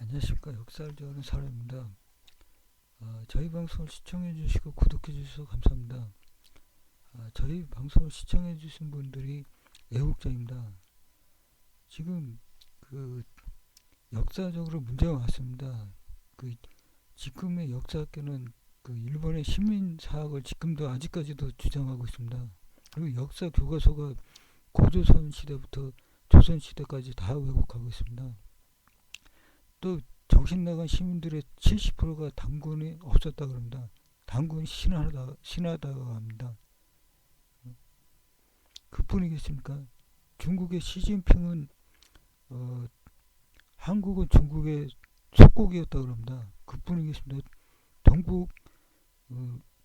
안녕하십니까. 역사를 좋아하는 사람입니다. 저희 방송을 시청해 주시고 구독해 주셔서 감사합니다. 저희 방송을 시청해 주신 분들이 애국자입니다. 지금 그 역사적으로 문제가 많습니다. 그 지금의 역사학계는 그 일본의 식민사학을 지금도 아직까지도 주장하고 있습니다. 그리고 역사 교과서가 고조선 시대부터 조선 시대까지 다 왜곡하고 있습니다. 또 정신 나간 시민들의 70%가 당군이 없었다 그럽니다. 당군 신하다고 합니다. 그뿐이겠습니까? 중국의 시진핑은 한국은 중국의 속국이었다 그럽니다. 그뿐이겠습니다. 동북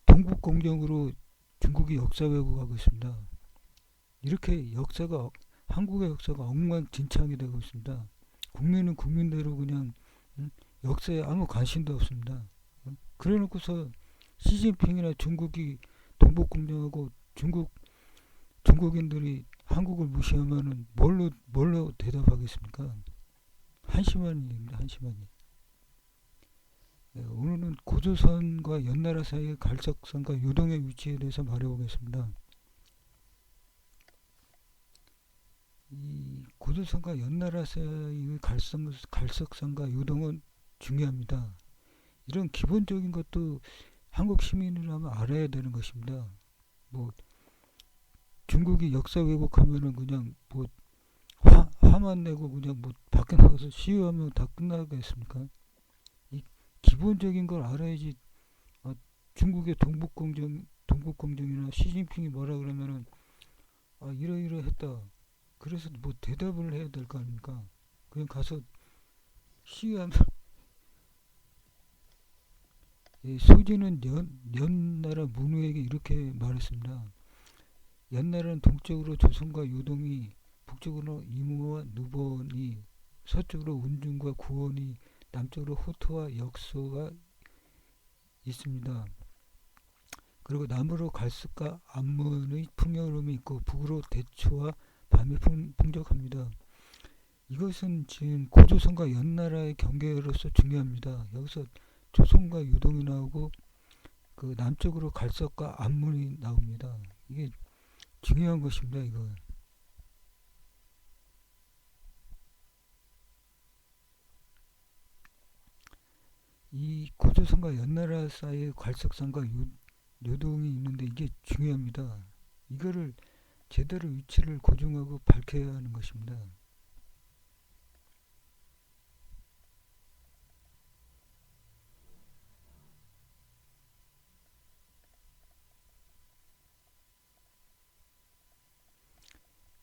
동북 공정으로 중국이 역사 왜곡하고 있습니다. 이렇게 한국의 역사가 엉망진창이 되고 있습니다. 국민은 국민대로 그냥 역사에 아무 관심도 없습니다. 그래놓고서 시진핑이나 중국이 동북공정하고 중국인들이 한국을 무시하면은 뭘로 대답하겠습니까? 한심한 일입니다. 한심한 일. 네, 오늘은 고조선과 연나라 사이의 갈석선과 요동의 위치에 대해서 말해보겠습니다. 이 고조선과 연나라 사이의 갈석선과 요동은 중요합니다. 이런 기본적인 것도 한국 시민이라면 알아야 되는 것입니다. 뭐 중국이 역사 왜곡하면은 그냥 뭐 화만 내고 그냥 뭐 밖에 나가서 시위하면 다 끝나겠습니까? 이 기본적인 걸 알아야지. 중국의 동북공정이나 시진핑이 뭐라 그러면은 이러이러했다. 그래서 뭐 대답을 해야 될 거 아닙니까? 그냥 가서 시위하면 소진은 연나라 문우에게 이렇게 말했습니다. 연나라는 동쪽으로 조선과 요동이, 북쪽으로 이무와 누본이, 서쪽으로 운중과 구원이, 남쪽으로 호토와 역소가 있습니다. 그리고 남으로 갈습과 암문의 풍요로움이 있고 북으로 대초와 밤이 풍족합니다. 이것은 지금 고조선과 연나라의 경계로서 중요합니다. 여기서 조선과 요동이 나오고 그 남쪽으로 갈석과 암문이 나옵니다. 이게 중요한 것입니다. 이거. 이 고조선과 연나라 사이의 갈석선과 요동이 있는데 이게 중요합니다. 이거를 제대로 위치를 고정하고 밝혀야 하는 것입니다.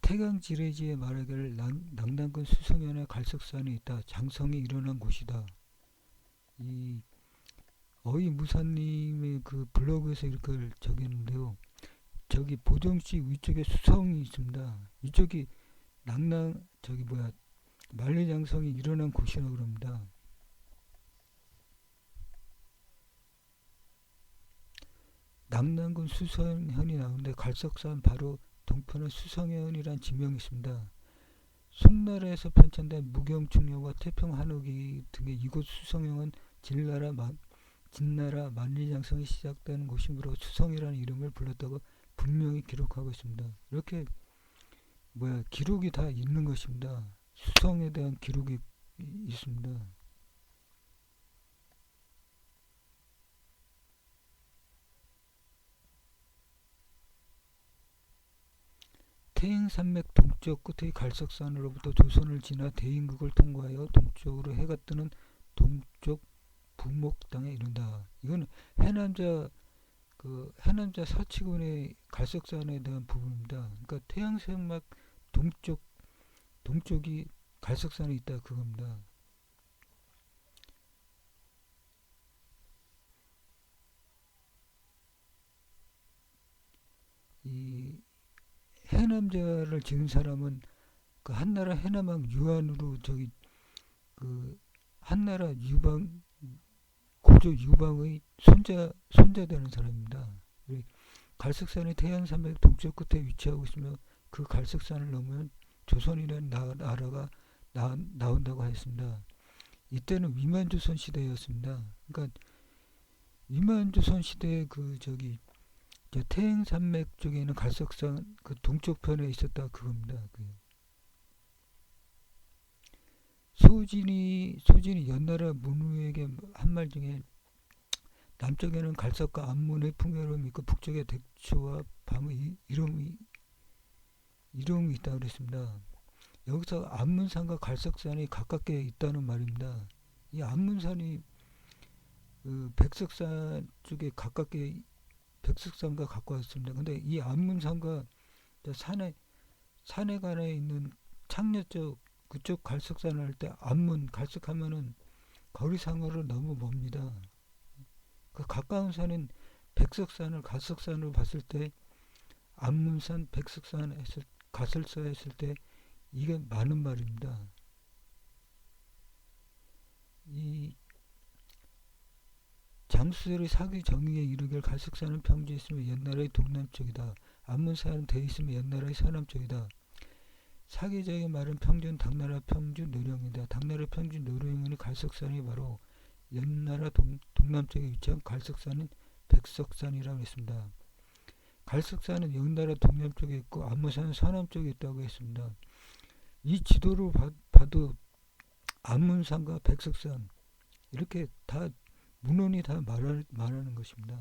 태강지례지에 말하기를 낙랑군 수성현에 갈석산이 있다. 장성이 일어난 곳이다. 이 어이무사님의 그 블로그에서 이렇게 적였는데요. 저기 보정시 위쪽에 수성이 있습니다. 이쪽이 만리장성이 일어난 곳이라고 그럽니다. 낙랑군 수성현이 나오는데 갈석산 바로 동편에 수성현이란 지명이 있습니다. 송나라에서 편찬된 무경충녀와 태평한옥이 등의 이곳 수성현은 진나라 만리장성이 시작되는 곳이므로 수성이라는 이름을 불렀다고 분명히 기록하고 있습니다. 이렇게 기록이 다 있는 것입니다. 수성에 대한 기록이 있습니다. 태행산맥 동쪽 끝의 갈석산으로부터 조선을 지나 대인국을 통과하여 동쪽으로 해가 뜨는 동쪽 부목당에 이른다. 이건 해남자 사치군의 갈석산에 대한 부분입니다. 그러니까 태양산맥 동쪽이 갈석산에 있다 그겁니다. 이 해남자를 지은 사람은 그 한나라 해남왕 유한으로 그 한나라 고조 유방의 손자 되는 사람입니다. 갈석산이 태양산맥 동쪽 끝에 위치하고 있으며 그 갈석산을 넘으면 조선이라는 나라가 나온다고 했습니다. 이때는 위만조선 시대였습니다. 그러니까 위만조선 시대에 저 태행산맥 쪽에 있는 갈석산 그 동쪽 편에 있었다 그겁니다. 소진이 연나라 문우에게 한 말 중에 남쪽에는 갈석과 안문의 풍요로움이 있고 북쪽에 대추와 밤의 이로움이 있다 그랬습니다. 여기서 안문산과 갈석산이 가깝게 있다는 말입니다. 이 안문산이 백석산 쪽에 가깝게 백석산과 가까웠습니다. 근데 이 안문산과 산해간에 있는 창녀 쪽 그쪽 갈석산을 할 때 안문 갈석하면은 거리상으로 너무 멉니다. 그 가까운 산인 백석산을 갈석산으로 봤을 때 안문산 백석산 가설사 했을 때 이게 많은 말입니다. 이 장수들의 사기 정의에 이르길 갈석산은 평지에 있으면 옛나라의 동남쪽이다. 안문산은 대에 있으면 옛나라의 서남쪽이다. 사기적인 말은 평지는 당나라 평주 노령이다. 당나라 평주 노령은 갈석산이 바로 옛나라 동남쪽에 위치한 갈석산인 백석산이라고 했습니다. 갈석산은 옛나라 동남쪽에 있고 안문산은 서남쪽에 있다고 했습니다. 이 지도로 봐도 안문산과 백석산 이렇게 다 문헌이 다 말하는 것입니다.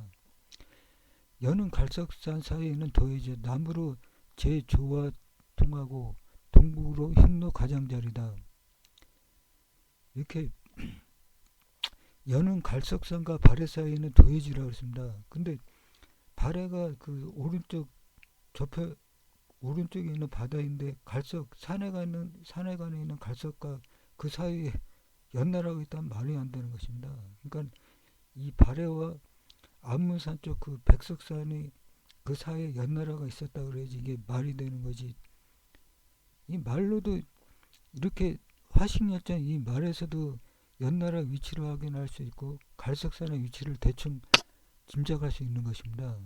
여는 갈석산 사이에 있는 도해지 남으로 제조와 통하고 동북으로 흰로 가장자리다. 이렇게 여는 갈석산과 발해 사이에 있는 도해지라고 했습니다. 근데 발해가 그 오른쪽에 있는 바다인데 산해간에 있는 갈석과 그 사이에 연나라가 있다면 말이 안 되는 것입니다. 그러니까 이 발해와 안문산 쪽 그 백석산이 그 사이에 연나라가 있었다 그래야지 이게 말이 되는 거지. 이 말로도 이렇게 화식열전 이 말에서도 연나라 위치를 확인할 수 있고 갈석산의 위치를 대충 짐작할 수 있는 것입니다.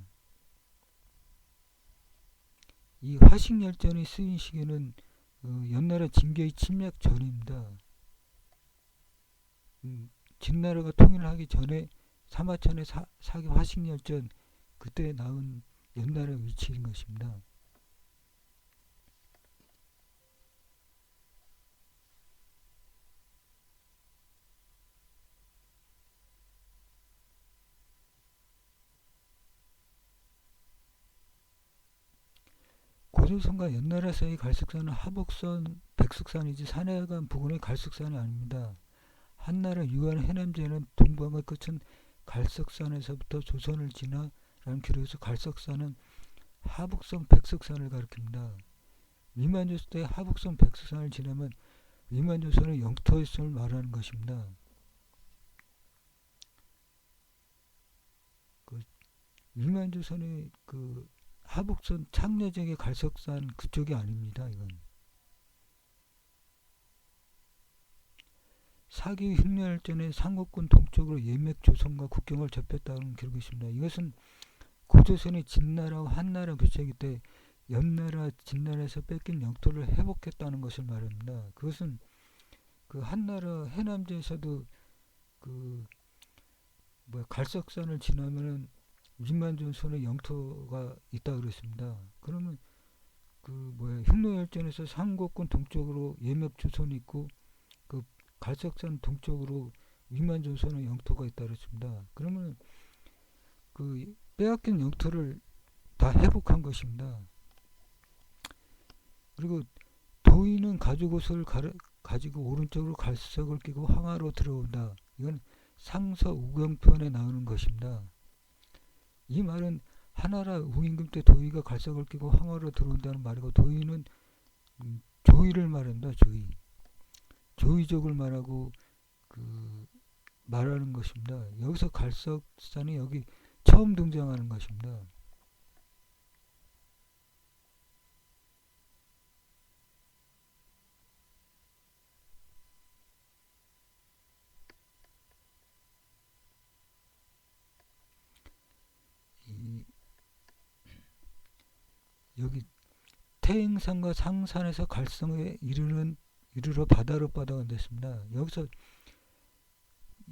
이 화식열전이 쓰인 시기는 연나라 진계의 침략 전입니다. 진나라가 통일하기 전에 사마천의 사기 화식열전 그때 나온 연나라 위치인 것입니다. 고조선과 연나라 사이 갈석산은 하복선, 백석산이지 산해간 부근의 갈석산이 아닙니다. 한나라 유한 해남제는 동방의 끝은 갈석산에서부터 조선을 지나 라는 기록에서 갈석산은 하북선 백석산을 가리킵니다. 위만조선 때 하북선 백석산을 지나면 위만조선의 영토였음을 말하는 것입니다. 위만조선의 그 하북선 창녀제의 갈석산 그쪽이 아닙니다. 이건 사기 흉년전에 상국군 동쪽으로 예맥조선과 국경을 접했다는 기록이 있습니다. 이것은 고조선이 진나라와 한나라 교체기 때 연나라 진나라에서 뺏긴 영토를 회복했다는 것을 말합니다. 그것은 그 한나라 해남제에서도 갈석산을 지나면은 위만조선의 영토가 있다 그랬습니다. 그러면 흉노열전에서 상국군 동쪽으로 예맥조선이 있고 그 갈석산 동쪽으로 위만조선의 영토가 있다 그랬습니다. 그러면 그 빼앗긴 영토를 다 회복한 것입니다. 그리고 도인은 가죽옷을 가지고 오른쪽으로 갈석을 끼고 황하로 들어온다. 이건 상서 우경편에 나오는 것입니다. 이 말은 하나라 우임금 때 도의가 갈석을 끼고 황하로 들어온다는 말이고 도의는 조의를 말합니다. 조의족을 말하고 말하는 것입니다. 여기서 갈석산이 여기 처음 등장하는 것입니다. 여기 태행산과 상산에서 갈성에 이르러 바다로 뻗어간 됐습니다. 여기서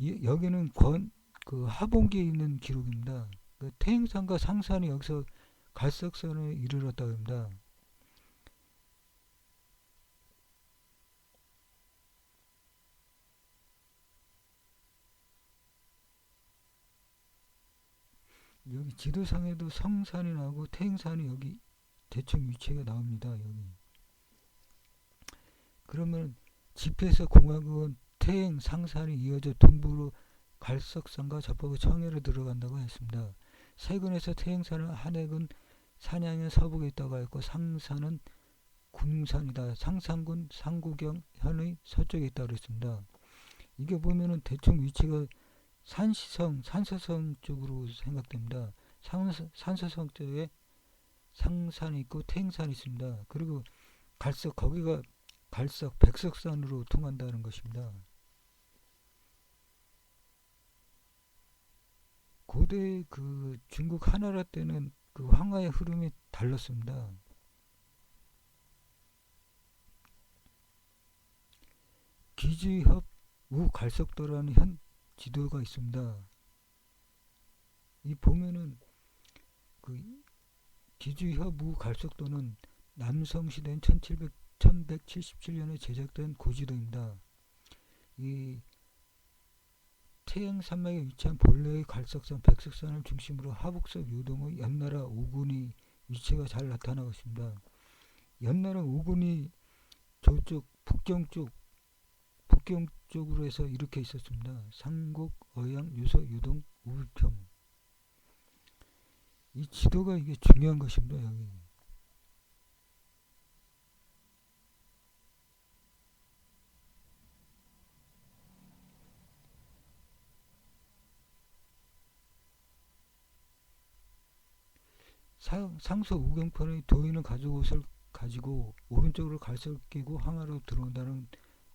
여기는 그 하봉기에 있는 기록입니다. 그 태행산과 상산이 여기서 갈석선에 이르렀다고 합니다. 여기 지도상에도 성산이 나오고 태행산이 여기 대충 위치가 나옵니다. 여기. 그러면 집에서 공화국은 태행, 상산이 이어져 동부로 갈석산과 접하고 청해로 들어간다고 했습니다. 세근에서 태행산은 한해군 산양의 서북에 있다고 했고 상산은 군산이다. 상산군 상구경 현의 서쪽에 있다고 했습니다. 이게 보면은 대충 위치가 산시성, 산서성 쪽으로 생각됩니다. 산서성 쪽에 상산이 있고 태행산이 있습니다. 그리고 거기가 갈석, 백석산으로 통한다는 것입니다. 고대 그 중국 한나라 때는 그 황하의 흐름이 달랐습니다. 기주협 우갈석도라는 현 지도가 있습니다. 이 보면은 그 기주협 우갈석도는 남성시대인 1177년에 제작된 고지도입니다. 이 태행 산맥에 위치한 본래의 갈석산, 백석산을 중심으로 하북서 요동의 연나라 5군이 위치가 잘 나타나고 있습니다. 연나라 5군이 저쪽 북경 쪽으로 해서 이렇게 있었습니다. 상국, 어양, 유서, 유동, 우평. 이 지도가 이게 중요한 것입니다. 여기. 상서 우경편의 도인은 가족 옷을 가지고 오른쪽으로 갈석을 끼고 항아로 들어온다는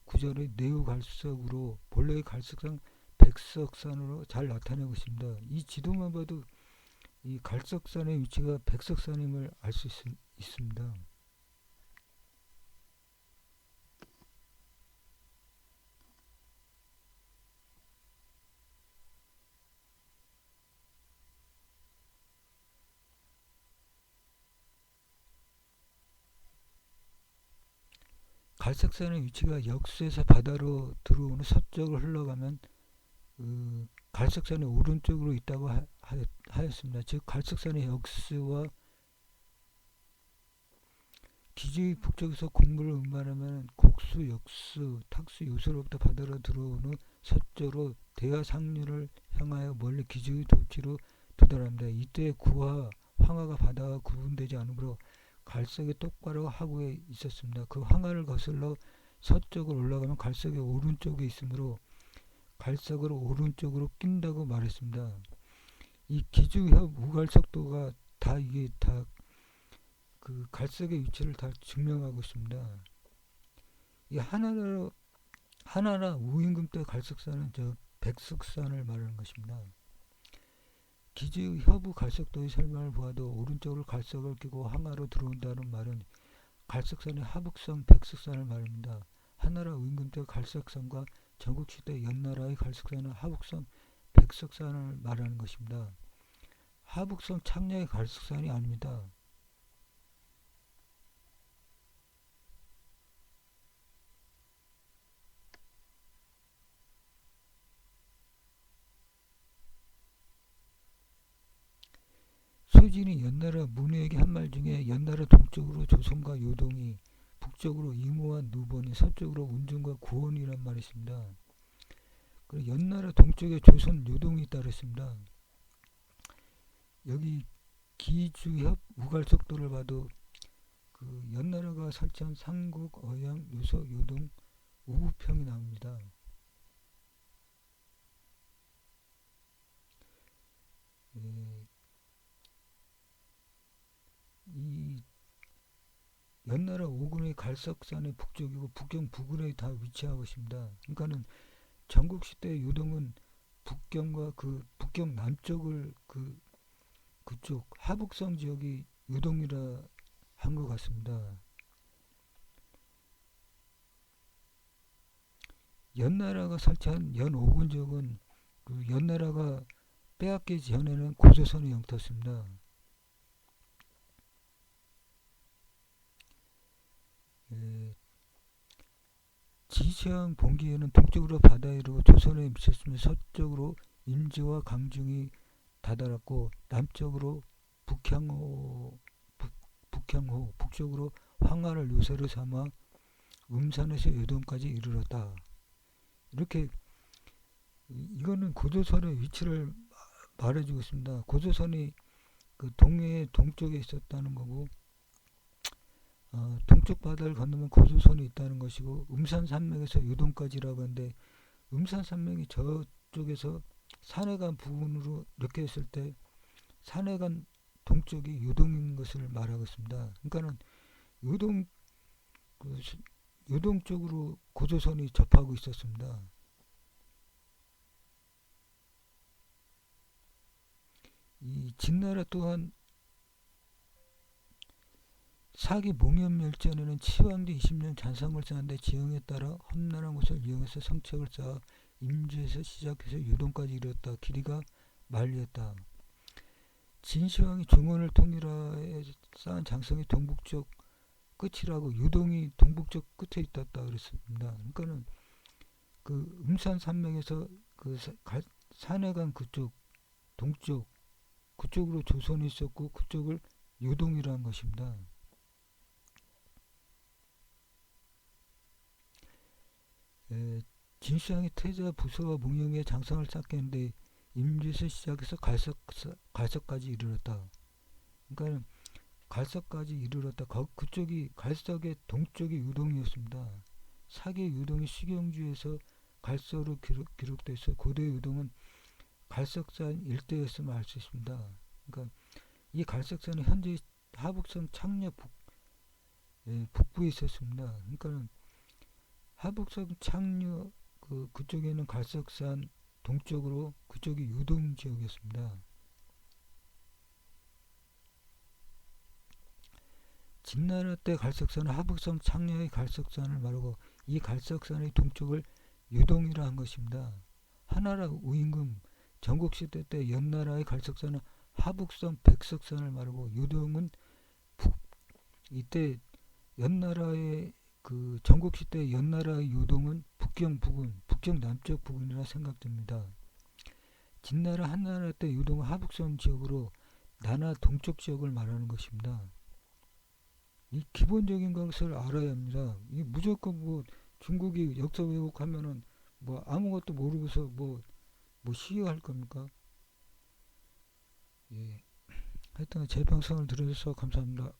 구절의 내우갈석으로 본래의 갈석산 백석산으로 잘 나타내고 있습니다. 이 지도만 봐도 이 갈석산의 위치가 백석산임을 알 수 있습니다. 갈석산의 위치가 역수에서 바다로 들어오는 서쪽을 흘러가면 갈석산의 오른쪽으로 있다고 하였습니다. 즉 갈석산의 역수와 기지 북쪽에서 곡물을 운반하면 곡수, 역수, 탁수, 요소로부터 바다로 들어오는 서쪽으로 대하상류를 향하여 멀리 기지의 도치로 도달합니다. 이때 구하, 황하가 바다와 구분되지 않으므로 갈석의 똑바로 하구에 있었습니다. 그 황하를 거슬러 서쪽으로 올라가면 갈석의 오른쪽에 있으므로 갈석을 오른쪽으로 낀다고 말했습니다. 이 기주협 우갈석도가 다 이게 다 그 갈석의 위치를 다 증명하고 있습니다. 이 하나라 우임금 때 갈석산은 저 백석산을 말하는 것입니다. 기주협우 갈석도의 설명을 보아도 오른쪽으로 갈석을 끼고 항하로 들어온다는 말은 갈석산의 하북성 백석산을 말합니다. 한나라 우임금 때 갈석산과 전국시대 연나라의 갈석산은 하북성 백석산을 말하는 것입니다. 하북성 창녀의 갈석산이 아닙니다. 소진이 연나라 문우에게 한 말 중에 연나라 동쪽으로 조선과 요동이, 북쪽으로 이모와 누본이, 서쪽으로 운중과 구원이란 말이 있습니다. 그리고 연나라 동쪽에 조선 요동이 있다랬습니다. 여기 기주협 우갈석도를 봐도 그 연나라가 설치한 상국, 어양, 유서, 요동, 우평이 나옵니다. 이 연나라 5군의 갈석산의 북쪽이고 북경 부근에 다 위치하고 있습니다. 그러니까는 전국시대 요동은 북경과 그 북경 남쪽을 그쪽 하북성 지역이 요동이라 한 것 같습니다. 연나라가 설치한 연오군족은 그 연나라가 빼앗기기 전에는 고조선의 영토였습니다. 예, 지시항 봉기에는 동쪽으로 바다에 이르고 조선에 미쳤으며 서쪽으로 임지와 강중이 다다랐고 남쪽으로 북향호, 북쪽으로 황하를 요새로 삼아 음산에서 요동까지 이르렀다. 이렇게 이거는 고조선의 위치를 말해주고 있습니다. 고조선이 그 동해의 동쪽에 있었다는 거고 동쪽 바다를 건너면 고조선이 있다는 것이고 음산산맥에서 요동까지라고 하는데 음산산맥이 저쪽에서 산해관 부근으로 이렇게 했을 때 산해관 동쪽이 요동인 것을 말하고 있습니다. 그러니까는 요동 그 요동 쪽으로 고조선이 접하고 있었습니다. 이 진나라 또한 사기 목련멸전에는 치왕대 20년 잔상을 쌓는데 지형에 따라 험난한 곳을 이용해서 성책을 쌓아 임주에서 시작해서 유동까지 이르렀다. 길이가 만리였다. 진시황이 중원을 통일하에 쌓은 장성이 동북쪽 끝이라고 유동이 동북쪽 끝에 있었다 그랬습니다. 그러니까는 그 음산산맥에서 그 산해관 그쪽 동쪽 그쪽으로 조선이 있었고 그쪽을 유동이라는 것입니다. 진시황이 태자 부서와 몽영의 장성을 쌓겠는데 임주에서 시작해서 갈석까지 이르렀다. 그러니까 갈석까지 이르렀다. 그쪽이 갈석의 동쪽이 유동이었습니다. 사계 유동이 시경주에서 갈서로 기록되어 있어 고대 유동은 갈석산 일대였음을 알 수 있습니다. 그러니까 이 갈석산은 현재 하북성 창녀 북부에 있었습니다. 그러니까 하북성 창녀 그쪽에는 갈석산 동쪽으로 그쪽이 유동 지역이었습니다. 진나라 때 갈석산은 하북성 창녀의 갈석산을 말하고 이 갈석산의 동쪽을 유동이라 한 것입니다. 하나라 우임금 전국시대 때 연나라의 갈석산은 하북성 백석산을 말하고 유동은 이때 연나라의 그 전국시대 연나라의 유동은 북경 부근, 북경 남쪽 부근이라 생각됩니다. 진나라 한나라 때 유동은 하북성 지역으로 나나 동쪽 지역을 말하는 것입니다. 이 기본적인 것을 알아야 합니다. 이 무조건 뭐 중국이 역사 왜곡하면은 뭐 아무것도 모르고서 뭐 시위할 겁니까? 예. 하여튼 제 방송을 들어주셔서 감사합니다.